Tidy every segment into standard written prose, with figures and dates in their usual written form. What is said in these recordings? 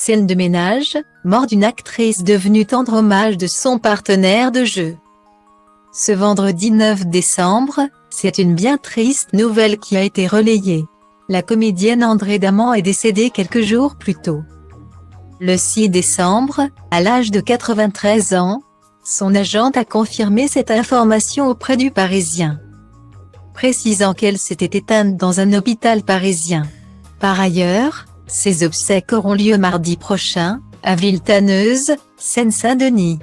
Scène de ménage, mort d'une actrice devenue tendre hommage de son partenaire de jeu. Ce vendredi 9 décembre, c'est une bien triste nouvelle qui a été relayée. La comédienne André Daman est décédée quelques jours plus tôt. Le 6 décembre, à l'âge de 93 ans, son agente a confirmé cette information auprès du Parisien, précisant qu'elle s'était éteinte dans un hôpital parisien. Par ailleurs, ses obsèques auront lieu mardi prochain, à Villetaneuse, Seine-Saint-Denis.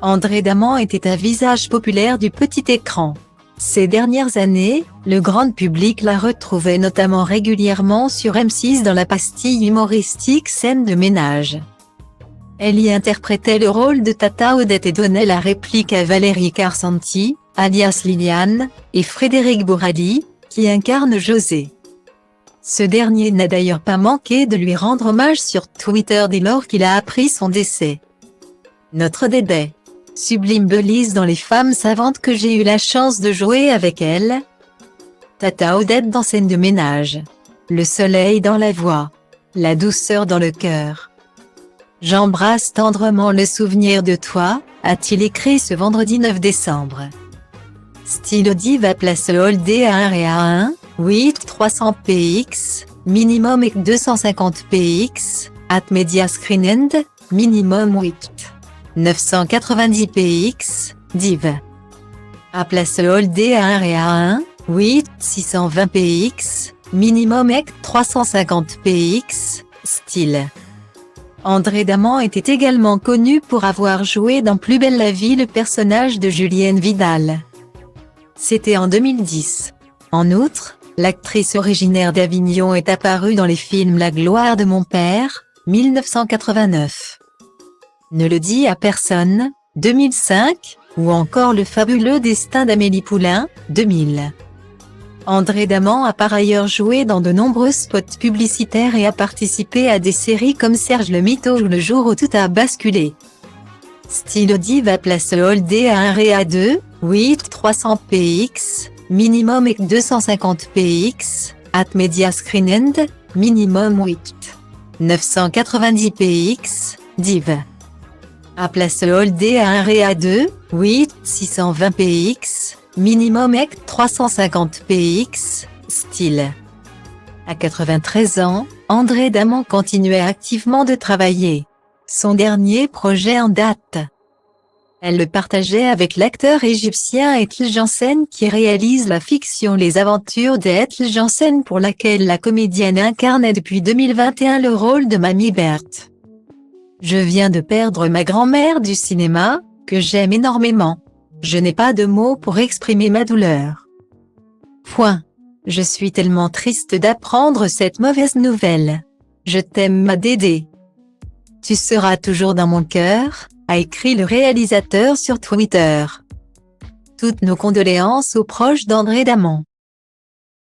André Daman était un visage populaire du petit écran. Ces dernières années, le grand public la retrouvait notamment régulièrement sur M6 dans la pastille humoristique Scène de ménage. Elle y interprétait le rôle de Tata Odette et donnait la réplique à Valérie Carsanti, alias Liliane, et Frédéric Bourali, qui incarne José. Ce dernier n'a d'ailleurs pas manqué de lui rendre hommage sur Twitter dès lors qu'il a appris son décès. Notre Dédé. Sublime Belize dans Les femmes savantes que j'ai eu la chance de jouer avec elle. Tata Odette dans Scène de ménage. Le soleil dans la voix. La douceur dans le cœur. J'embrasse tendrement le souvenir de toi, a-t-il écrit ce vendredi 9 décembre. Stylo Diva place le Holdé à 1 et à 1, 8 300 px, minimum et 250 px, at Media Screen End, minimum 8. 990 px, div. A place le Holdé à 1 et à 1, 8 620 px, minimum et 350 px, style. André Daman était également connu pour avoir joué dans Plus belle la vie le personnage de Julienne Vidal. C'était en 2010. En outre, l'actrice originaire d'Avignon est apparue dans les films La gloire de mon père, 1989. Ne le dis à personne, 2005, ou encore Le fabuleux destin d'Amélie Poulain, 2000. André Daman a par ailleurs joué dans de nombreux spots publicitaires et a participé à des séries comme Serge le Mytho ou Le jour où tout a basculé. Stylo Diva place le Holdé à 1 et à 2, 8 300 px, minimum et 250 px, at Media Screen End, minimum 8. 990 px, div. A place le Holdé à 1 et à 2, 8 620 px, minimum et 350 px, style. À 93 ans, André Daman continuait activement de travailler. Son dernier projet en date. Elle le partageait avec l'acteur égyptien Ethel Jansen qui réalise la fiction Les aventures d'Ethel Jansen pour laquelle la comédienne incarnait depuis 2021 le rôle de Mamie Berthe. Je viens de perdre ma grand-mère du cinéma, que j'aime énormément. Je n'ai pas de mots pour exprimer ma douleur. Point. Je suis tellement triste d'apprendre cette mauvaise nouvelle. Je t'aime ma Dédé. Tu seras toujours dans mon cœur, a écrit le réalisateur sur Twitter. Toutes nos condoléances aux proches d'André Daman.